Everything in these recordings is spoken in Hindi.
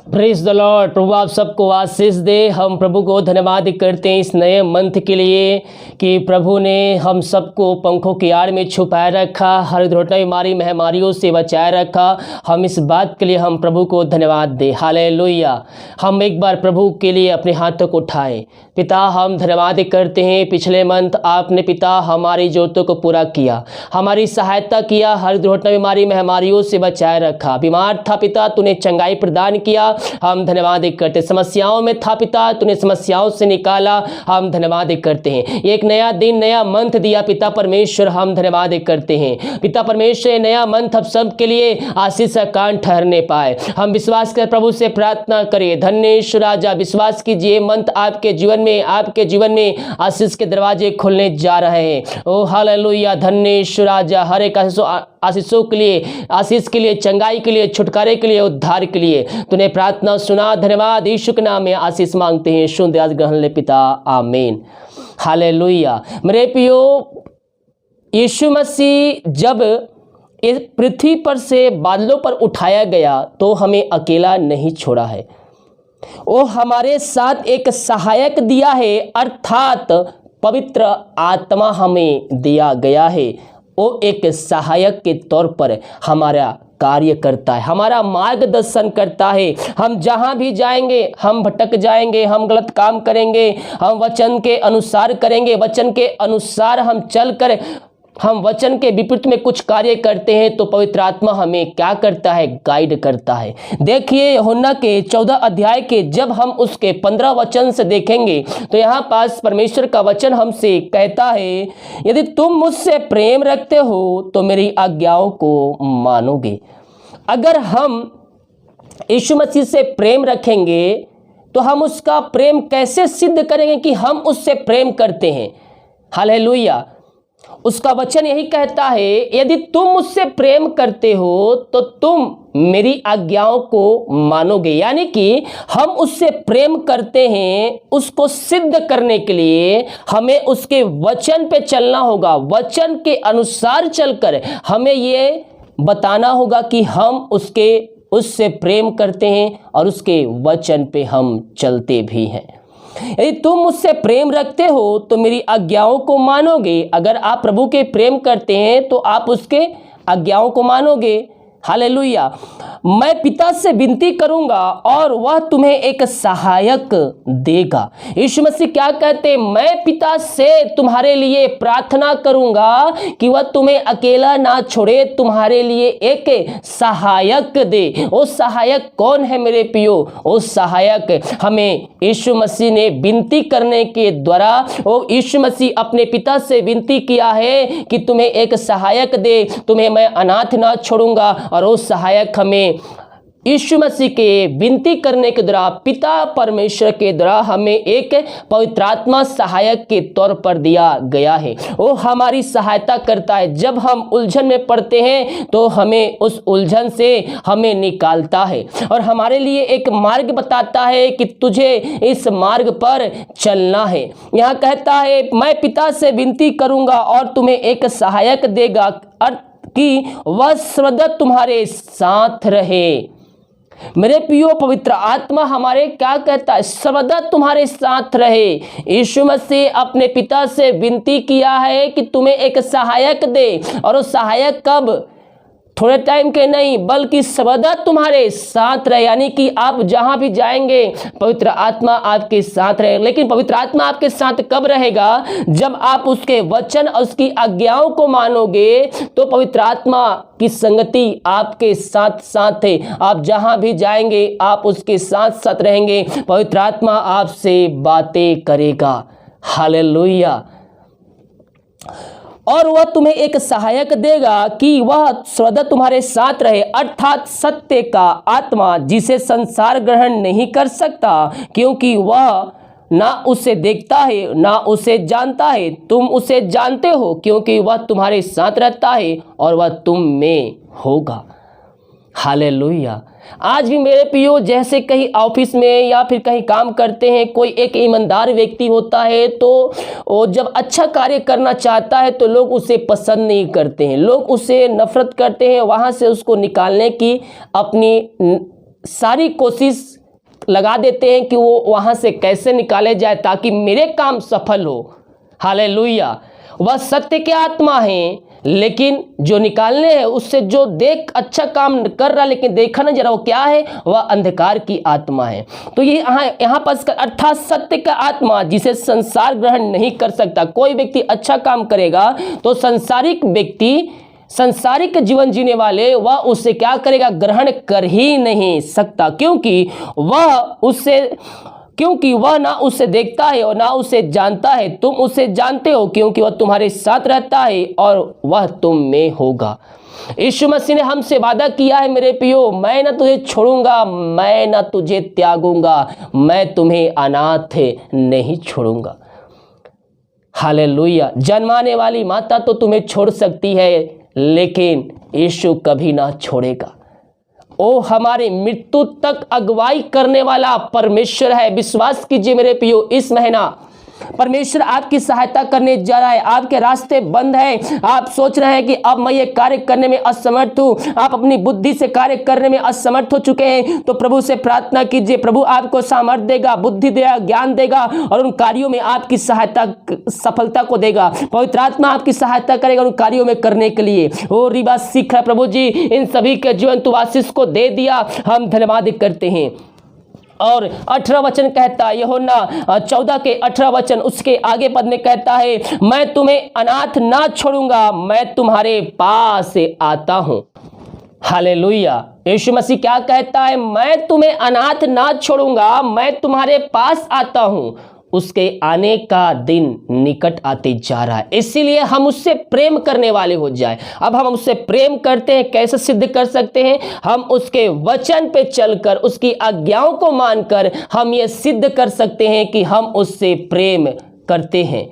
Praise the Lord. प्रभु आप सबको आशीष दे। हम प्रभु को धन्यवाद करते हैं इस नए मंथ के लिए कि प्रभु ने हम सबको पंखों की आड़ में छुपाए रखा, हर दुर्घटना बीमारी महामारियों से बचाए रखा। हम इस बात के लिए हम प्रभु को धन्यवाद दें। हालेलुया। हम एक बार प्रभु के लिए अपने हाथों को उठाएं। पिता हम धन्यवाद करते हैं, पिछले मंथ आपने पिता हमारी ज़रूरतों को पूरा किया, हमारी सहायता किया, हर दुर्घटना बीमारी महामारियों से बचाए रखा। बीमार था पिता, तूने चंगाई प्रदान किया, हम धन्यवाद करते। समस्याओं में था पिता, तूने समस्याओं से निकाला, हम धन्यवाद करते हैं। एक नया दिन नया मंथ दिया पिता परमेश्वर, हम धन्यवाद करते हैं। पिता परमेश्वर नया मंथ अब सबके लिए आशीष का कान ठहरने पाए। हम विश्वास कर प्रभु से प्रार्थना करें। धन्येश्वर राजा, विश्वास कीजिए मंथ आपके जीवन में आशीष के दरवाजे खुलने जा रहे हैं। ओ हालेलुया। धन्येश्वर राजा, हर एक आशीषों के लिए, आशीष के लिए, चंगाई के लिए, छुटकारे के लिए, उद्धार के लिए तूने प्रार्थना सुना। धन्यवाद। यीशु के नाम में आशीष मांगते हैं। सुन आज ग्रहण ले पिता, आमीन। हालेलुया। मेरे प्रियो, यीशु मसीह जब इस पृथ्वी पर से बादलों पर उठाया गया तो हमें अकेला नहीं छोड़ा है। वो हमारे साथ एक सहायक दिया है, अर्थात पवित्र आत्मा हमें दिया गया है। वो एक सहायक के तौर पर हमारा कार्य करता है, हमारा मार्गदर्शन करता है। हम जहाँ भी जाएंगे हम भटक जाएंगे, हम गलत काम करेंगे, हम वचन के अनुसार करेंगे, वचन के अनुसार हम चलकर हम वचन के विपरीत में कुछ कार्य करते हैं तो पवित्र आत्मा हमें क्या करता है? गाइड करता है। देखिए यूहन्ना के 14 अध्याय के जब हम उसके 15 वचन से देखेंगे तो यहाँ पास परमेश्वर का वचन हमसे कहता है, यदि तुम मुझसे प्रेम रखते हो तो मेरी आज्ञाओं को मानोगे। अगर हम यीशु मसीह से प्रेम रखेंगे तो हम उसका प्रेम कैसे सिद्ध करेंगे कि हम उससे प्रेम करते हैं? हालेलुया। उसका वचन यही कहता है, यदि तुम मुझसे प्रेम करते हो तो तुम मेरी आज्ञाओं को मानोगे। यानी कि हम उससे प्रेम करते हैं, उसको सिद्ध करने के लिए हमें उसके वचन पे चलना होगा। वचन के अनुसार चलकर हमें ये बताना होगा कि हम उससे प्रेम करते हैं और उसके वचन पे हम चलते भी हैं। यदि तुम मुझसे प्रेम रखते हो तो मेरी आज्ञाओं को मानोगे। अगर आप प्रभु के प्रेम करते हैं तो आप उसके आज्ञाओं को मानोगे। हालेलुया। मैं पिता से विनती करूंगा और वह तुम्हें एक सहायक देगा। यीशु मसीह क्या कहते हैं? मैं पिता से तुम्हारे लिए प्रार्थना करूंगा कि वह तुम्हें अकेला ना छोड़े, तुम्हारे लिए एक सहायक दे। वो सहायक कौन है मेरे प्रियो? वो सहायक हमें यीशु मसीह ने विनती करने के द्वारा, वो यीशु मसीह अपने पिता से विनती किया है कि तुम्हें एक सहायक दे, तुम्हें मैं अनाथ ना छोड़ूंगा। और वो सहायक हमें यीशु मसीह के विनती करने के द्वारा, पिता परमेश्वर के द्वारा हमें एक पवित्र आत्मा सहायक के तौर पर दिया गया है। वो हमारी सहायता करता है। जब हम उलझन में पड़ते हैं तो हमें उस उलझन से हमें निकालता है और हमारे लिए एक मार्ग बताता है कि तुझे इस मार्ग पर चलना है। यहाँ कहता है, मैं पिता से विनती करूंगा और तुम्हें एक सहायक देगा, अर्थ कि वह सर्वदा तुम्हारे साथ रहे। मेरे प्रियो, पवित्र आत्मा हमारे क्या कहता है? सर्वदा तुम्हारे साथ रहे। यीशु मसीह अपने पिता से विनती किया है कि तुम्हें एक सहायक दे, और वो सहायक कब? थोड़े टाइम के नहीं, बल्कि सर्वदा तुम्हारे साथ रहे। यानी कि आप जहां भी जाएंगे पवित्र आत्मा आपके साथ रहे। लेकिन पवित्र आत्मा आपके साथ कब रहेगा? जब आप उसके वचन और उसकी आज्ञाओं को मानोगे तो पवित्र आत्मा की संगति आपके साथ साथ है। आप जहां भी जाएंगे आप उसके साथ साथ रहेंगे। पवित्र आत्मा आपसे बातें करेगा। हालेलुया। और वह तुम्हें एक सहायक देगा कि वह सर्वदा तुम्हारे साथ रहे, अर्थात सत्य का आत्मा, जिसे संसार ग्रहण नहीं कर सकता क्योंकि वह ना उसे देखता है ना उसे जानता है। तुम उसे जानते हो क्योंकि वह तुम्हारे साथ रहता है और वह तुम में होगा। हालेलुया। आज भी मेरे प्रियो, जैसे कहीं ऑफिस में या फिर कहीं काम करते हैं, कोई एक ईमानदार व्यक्ति होता है तो वो जब अच्छा कार्य करना चाहता है तो लोग उसे पसंद नहीं करते हैं, लोग उसे नफरत करते हैं। वहाँ से उसको निकालने की अपनी सारी कोशिश लगा देते हैं कि वो वहाँ से कैसे निकाले जाए ताकि मेरे काम सफल हो। हालेलुया। वह सत्य के आत्मा हैं, लेकिन जो निकालने हैं उससे जो देख अच्छा काम कर रहा लेकिन देखा ना जरा वो क्या है, वह अंधकार की आत्मा है। तो ये यहाँ पर अर्थात सत्य का आत्मा जिसे संसार ग्रहण नहीं कर सकता। कोई व्यक्ति अच्छा काम करेगा तो सांसारिक व्यक्ति, संसारिक जीवन जीने वाले, वह उससे क्या करेगा, ग्रहण कर ही नहीं सकता, क्योंकि वह ना उसे देखता है और ना उसे जानता है। तुम उसे जानते हो क्योंकि वह तुम्हारे साथ रहता है और वह तुम में होगा। यीशु मसीह ने हमसे वादा किया है, मेरे प्रियो, मैं ना तुझे छोड़ूंगा, मैं ना तुझे त्यागूंगा, मैं तुम्हें अनाथ नहीं छोड़ूंगा। हालेलुया। जन्माने वाली माता तो तुम्हें छोड़ सकती है, लेकिन यीशु कभी ना छोड़ेगा। ओ हमारे मृत्यु तक अगुवाई करने वाला परमेश्वर है। विश्वास कीजिए मेरे प्रियो, इस महीना परमेश्वर आपकी सहायता करने जा रहा है। आपके रास्ते बंद हैं, आप सोच रहे हैं कि अब मैं ये कार्य करने में असमर्थ हूँ, आप अपनी बुद्धि से कार्य करने में असमर्थ हो चुके हैं, तो प्रभु से प्रार्थना कीजिए। प्रभु आपको सामर्थ्य देगा, बुद्धि देगा, ज्ञान देगा और उन कार्यों में आपकी सहायता, सफलता को देगा। पवित्र आत्मा आपकी सहायता करेगा उन कार्यों में करने के लिए। ओ रिबा सीख है प्रभु जी, इन सभी के जीवन तू आशीष को दे दिया, हम धन्यवाद करते हैं। और 18 वचन कहता है, यूहन्ना 14 के 18 वचन उसके आगे पद में कहता है, मैं तुम्हें अनाथ ना छोड़ूंगा, मैं तुम्हारे पास आता हूं। हालेलुया। यीशु मसीह क्या कहता है, मैं तुम्हें अनाथ ना छोड़ूंगा, मैं तुम्हारे पास आता हूं। उसके आने का दिन निकट आते जा रहा है, इसीलिए हम उससे प्रेम करने वाले हो जाए। अब हम उससे प्रेम करते हैं, कैसे सिद्ध कर सकते हैं? हम उसके वचन पे चलकर, उसकी आज्ञाओं को मानकर हम ये सिद्ध कर सकते हैं कि हम उससे प्रेम करते हैं।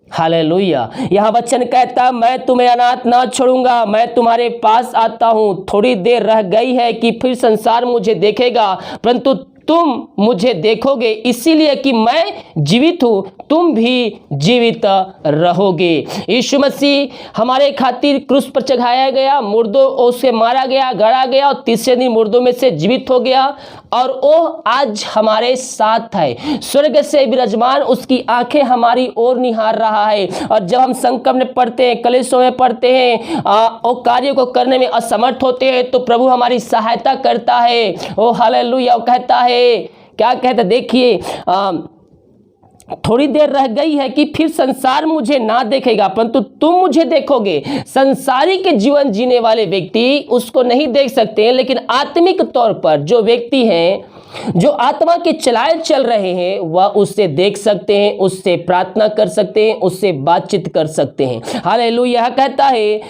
हालेलुया। यह वचन कहता है, मैं तुम्हें अनाथ ना छोड़ूंगा, मैं तुम्हारे पास आता हूं। थोड़ी देर रह गई है कि फिर संसार मुझे देखेगा, परंतु तुम मुझे देखोगे, इसीलिए कि मैं जीवित हूं, तुम भी जीवित रहोगे। यीशु मसीह हमारे खातिर क्रूस पर चढ़ाया गया, मुर्दों से मारा गया, गड़ा गया और तीसरे दिन मुर्दों में से जीवित हो गया और वो आज हमारे साथ है। स्वर्ग से विराजमान उसकी आंखें हमारी ओर निहार रहा है। और जब हम संकट में पड़ते हैं, कलेशों में पड़ते हैं और कार्यों को करने में असमर्थ होते हैं, तो प्रभु हमारी सहायता करता है। ओ हालेलुया। वो कहता है, क्या कहता, देखिए थोड़ी देर रह गई है कि फिर संसार मुझे ना देखेगा, परंतु तुम मुझे देखोगे। संसारिक के जीवन जीने वाले व्यक्ति उसको नहीं देख सकते हैं, लेकिन आत्मिक तौर पर जो व्यक्ति हैं, जो आत्मा के चलाए चल रहे हैं, वह उससे देख सकते हैं, उससे प्रार्थना कर सकते हैं, उससे बातचीत कर सकते हैं। हालेलुया। कहता है,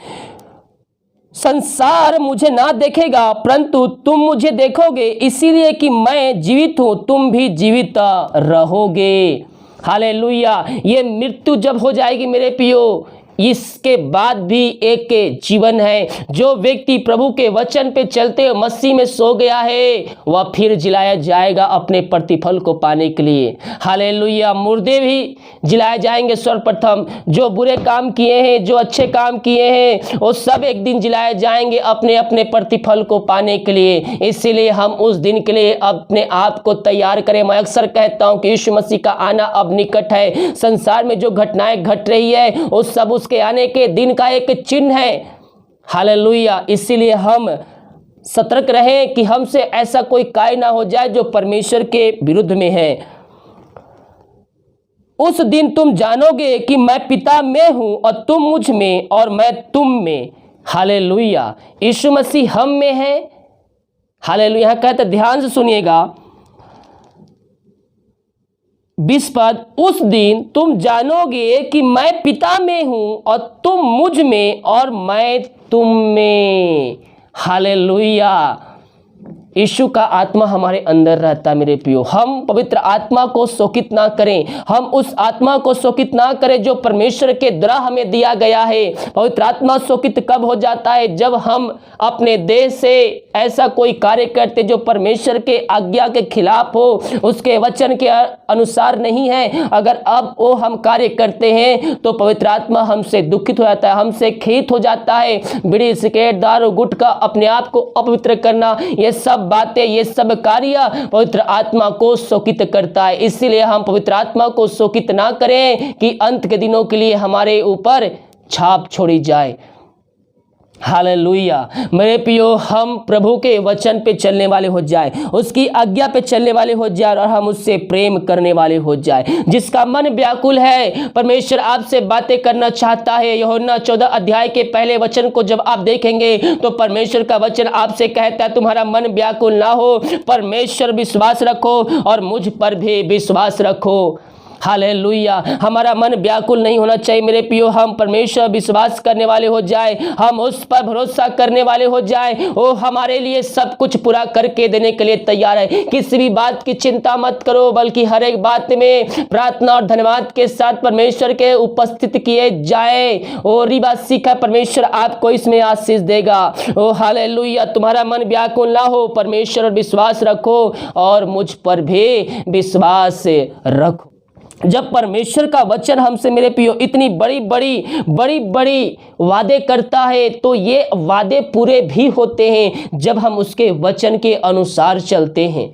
संसार मुझे ना देखेगा, परंतु तुम मुझे देखोगे, इसीलिए कि मैं जीवित हूं, तुम भी जीवित रहोगे। हालेलुया। ये मृत्यु जब हो जाएगी मेरे प्रियो, इसके बाद भी एक जीवन है। जो व्यक्ति प्रभु के वचन पे चलते हुए मसीह में सो गया है, वह फिर जिलाया जाएगा अपने प्रतिफल को पाने के लिए। हालेलुया। मुर्दे भी जिलाए जाएंगे सर्वप्रथम। जो बुरे काम किए हैं, जो अच्छे काम किए हैं, वो सब एक दिन जिलाए जाएंगे अपने अपने प्रतिफल को पाने के लिए। इसीलिए हम उस दिन के लिए अपने आप को तैयार करें। मैं अक्सर कहता हूँ कि यीशु मसीह का आना अब निकट है। संसार में जो घटनाएं घट रही है, वो सब के आने के दिन का एक चिन्ह है। हालेलुया। इसीलिए हम सतर्क रहें कि हमसे ऐसा कोई कार्य ना हो जाए जो परमेश्वर के विरुद्ध में है। उस दिन तुम जानोगे कि मैं पिता में हूं और तुम मुझ में और मैं तुम में। हालेलुया। यीशु मसीह हम में है। हालेलुया। कहते, ध्यान से सुनिएगा 20 पद, उस दिन तुम जानोगे कि मैं पिता में हूं और तुम मुझ में और मैं तुम में। हालेलुया। यीशु का आत्मा हमारे अंदर रहता है मेरे प्रियो। हम पवित्र आत्मा को शोकित ना करें, हम उस आत्मा को शोकित ना करें जो परमेश्वर के द्वारा हमें दिया गया है। पवित्र आत्मा शोकित कब हो जाता है? जब हम अपने देह से ऐसा कोई कार्य करते जो परमेश्वर के आज्ञा के खिलाफ हो, उसके वचन के अनुसार नहीं है। अगर अब वो हम कार्य करते हैं तो पवित्र आत्मा हमसे दुखित हो जाता है, हमसे खेत हो जाता है। बीड़ी, सिगरेट, दारू, गुटखा, अपने आप को अपवित्र करना, ये सब सब बातें, ये सब कार्य पवित्र आत्मा को शोकित करता है। इसीलिए हम पवित्र आत्मा को शोकित ना करें कि अंत के दिनों के लिए हमारे ऊपर छाप छोड़ी जाए। हालेलुया। मेरे प्रियो, हम प्रभु के वचन पे चलने वाले हो जाए, उसकी आज्ञा पे चलने वाले हो जाए और हम उससे प्रेम करने वाले हो जाए। जिसका मन व्याकुल है, परमेश्वर आपसे बातें करना चाहता है। यूहन्ना 14 अध्याय के पहले वचन को जब आप देखेंगे तो परमेश्वर का वचन आपसे कहता है तुम्हारा मन व्याकुल ना हो, परमेश्वर विश्वास रखो और मुझ पर भी विश्वास रखो। हालेलुया। हमारा मन व्याकुल नहीं होना चाहिए मेरे प्रियो, हम परमेश्वर विश्वास करने वाले हो जाए, हम उस पर भरोसा करने वाले हो जाए। वो हमारे लिए सब कुछ पूरा करके देने के लिए तैयार है। किसी भी बात की चिंता मत करो, बल्कि हर एक बात में प्रार्थना और धन्यवाद के साथ परमेश्वर के उपस्थित किए जाए। और ये बात सीखा, परमेश्वर आपको इसमें आशीष देगा। ओ हालेलुया। तुम्हारा मन व्याकुल ना हो, परमेश्वर और विश्वास रखो और मुझ पर भी विश्वास रखो। जब परमेश्वर का वचन हमसे मेरे प्रियो इतनी बड़ी वादे करता है, तो ये वादे पूरे भी होते हैं जब हम उसके वचन के अनुसार चलते हैं।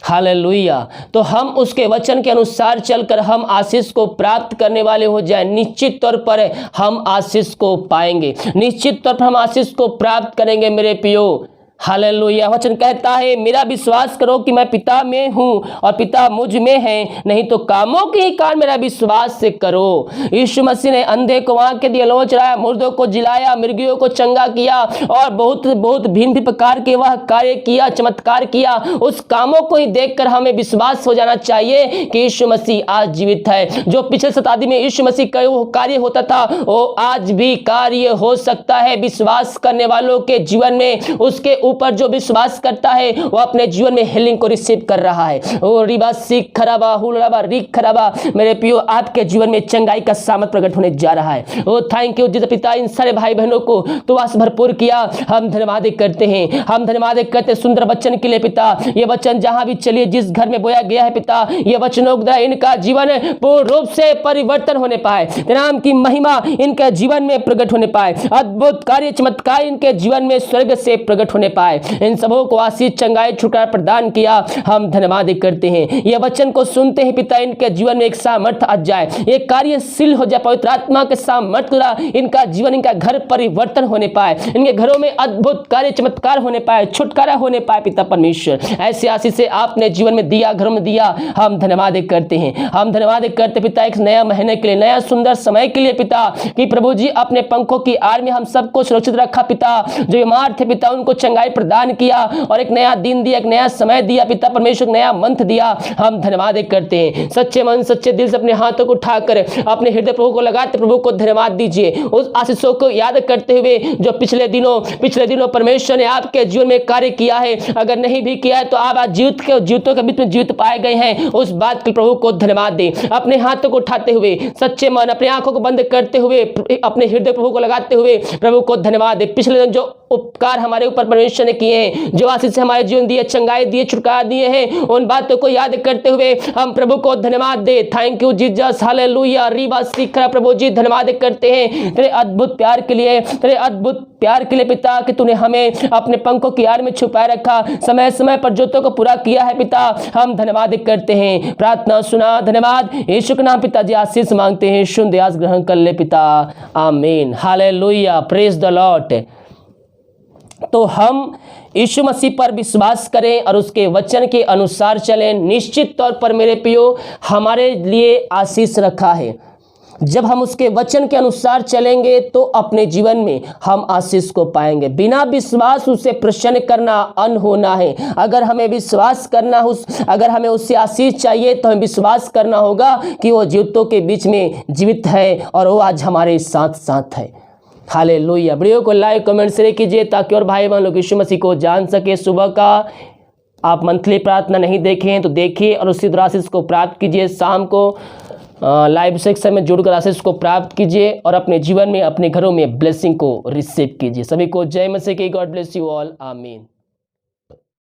हालेलुया। तो हम उसके वचन के अनुसार चलकर हम आशीष को प्राप्त करने वाले हो जाए। निश्चित तौर पर हम आशीष को पाएंगे, निश्चित तौर पर हम आशीष को प्राप्त करेंगे मेरे प्रियो। हालेलुया। वचन कहता है मेरा विश्वास करो कि मैं पिता में हूँ और पिता मुझ में है, नहीं तो कामों के ही कारण मेरा विश्वास से करो। यीशु मसीह ने अंधे को आंख दिए, लौं चढ़ाया, मुर्दों को जिलाया, मृगियों को चंगा किया और बहुत भिन्न प्रकार के वह कार्य किया, चमत्कार किया। उस कामों को ही देखकर हमें विश्वास हो जाना चाहिए कि यीशु मसीह आज जीवित है। जो पिछले शताब्दी में यीशु मसीह का वो कार्य होता था, वो आज भी कार्य हो सकता है विश्वास करने वालों के जीवन में। उसके ऊपर जो विश्वास करता है वो अपने जीवन में हीलिंग को रिसीव कर रहा है। ओ रिबा सीख खराबा हुलराबा रिक खराबा, मेरे प्रियो आपके जीवन में चंगाई का सामर्थ प्रकट होने जा रहा है। ओ थैंक यू जिस पिता इन सारे भाई बहनों को तो आस भरपूर किया, हम धन्यवाद करते हैं, हम धन्यवाद करते हैं सुंदर वचन के लिए पिता। ये वचन जहां भी चलिए, जिस घर में बोया गया है पिता, ये वचनों द्वारा इनका जीवन पूर्ण रूप से परिवर्तन होने पाए, तेरे नाम की महिमा इनके जीवन में प्रकट होने पाए, अद्भुत कार्य चमत्कार इनके जीवन में स्वर्ग से प्रकट होने पाए। इन सबों को आशीष चंगाई छुटकारा प्रदान किया, हम धन्यवाद करते हैं। ये वचन को सुनते हैं पिता, इनके जीवन में एक सामर्थ आ जाए, ये कार्यशील हो जाए, पवित्र आत्मा के सामर्थ द्वारा इनका जीवन, इनका घर परिवर्तन होने पाए, इनके घरों में अद्भुत कार्य चमत्कार होने पाए, छुटकारा होने पाए पिता परमेश्वर। ऐसे आशीष से आपने जीवन में दिया, घरों में दिया, हम धन्यवाद करते हैं, हम धन्यवाद करते पिता एक नया महीने के लिए, नया सुंदर समय के लिए पिता, कि प्रभु जी अपने पंखों की आड़ में हम सबको सुरक्षित रखा पिता। जो बीमार थे पिता उनको चंगाई प्रदान किया और एक नया दिन दिया, एक नया समय दिया पिता परमेश्वर, नया मंथ दिया, हम धन्यवाद करते हैं। सच्चे मन सच्चे दिल से अपने हाथों को उठाकर अपने हृदय प्रभु को लगाते प्रभु को धन्यवाद दीजिए। उस आशीषों को याद करते हुए जो पिछले दिनों परमेश्वर ने आपके जीवन में कार्य किया है, अगर नहीं भी किया है तो आप आज जीवितों के बीच में जीवित पाए गए हैं, उस बात के प्रभु को धन्यवाद दें। अपने हाथों को उठाते हुए सच्चे मन, अपनी आंखों को बंद करते हुए अपने हृदय प्रभु को लगाते हुए प्रभु को धन्यवाद दें। पिछले दिन जो उपकार हमारे ऊपर परमेश्वर ने किए हैं, जो आशीष हमारे जीवन दिए, चंगाई दिए, छुटकारा दिए हैं, उन बातों को याद करते हुए हम प्रभु को धन्यवाद दे। Thank you Jesus, hallelujah. रीबा सीखरा प्रभु जी धन्यवाद करते हैं तेरे अद्भुत प्यार के लिए, तेरे अद्भुत प्यार के लिए पिता, कि तूने हमें अपने पंखों की आड़ में छुपाए रखा, समय समय पर जोतों को पूरा किया है पिता, हम धन्यवाद करते हैं। प्रार्थना सुना, धन्यवाद यीशु के नाम पिताजी आशीष मांगते हैं, सुन दयास ग्रहण कर ले पिता, आमीन, हालेलुया, प्रेज द लॉर्ड। तो हम यीशु मसीह पर विश्वास करें और उसके वचन के अनुसार चलें। निश्चित तौर पर मेरे प्रियो हमारे लिए आशीष रखा है। जब हम उसके वचन के अनुसार चलेंगे तो अपने जीवन में हम आशीष को पाएंगे। बिना विश्वास उसे प्रसन्न करना अनहोना है। अगर हमें विश्वास करना हो, अगर हमें उससे आशीष चाहिए तो हमें विश्वास करना होगा कि वो जीवितों के बीच में जीवित है और वो आज हमारे साथ साथ है। हालेलुया। वीडियो को लाइक कमेंट शेयर कीजिए ताकि और भाई बहन लोग यीशु मसीह को जान सके। सुबह का आप मंथली प्रार्थना नहीं देखे हैं तो देखिए और उसी द्वारा आशीष को प्राप्त कीजिए। शाम को लाइव सेक्शन में जुड़कर आशीष को प्राप्त कीजिए और अपने जीवन में, अपने घरों में ब्लेसिंग को रिसीव कीजिए। सभी को जय मसीह की। गॉड ब्लेस यू ऑल, आमीन।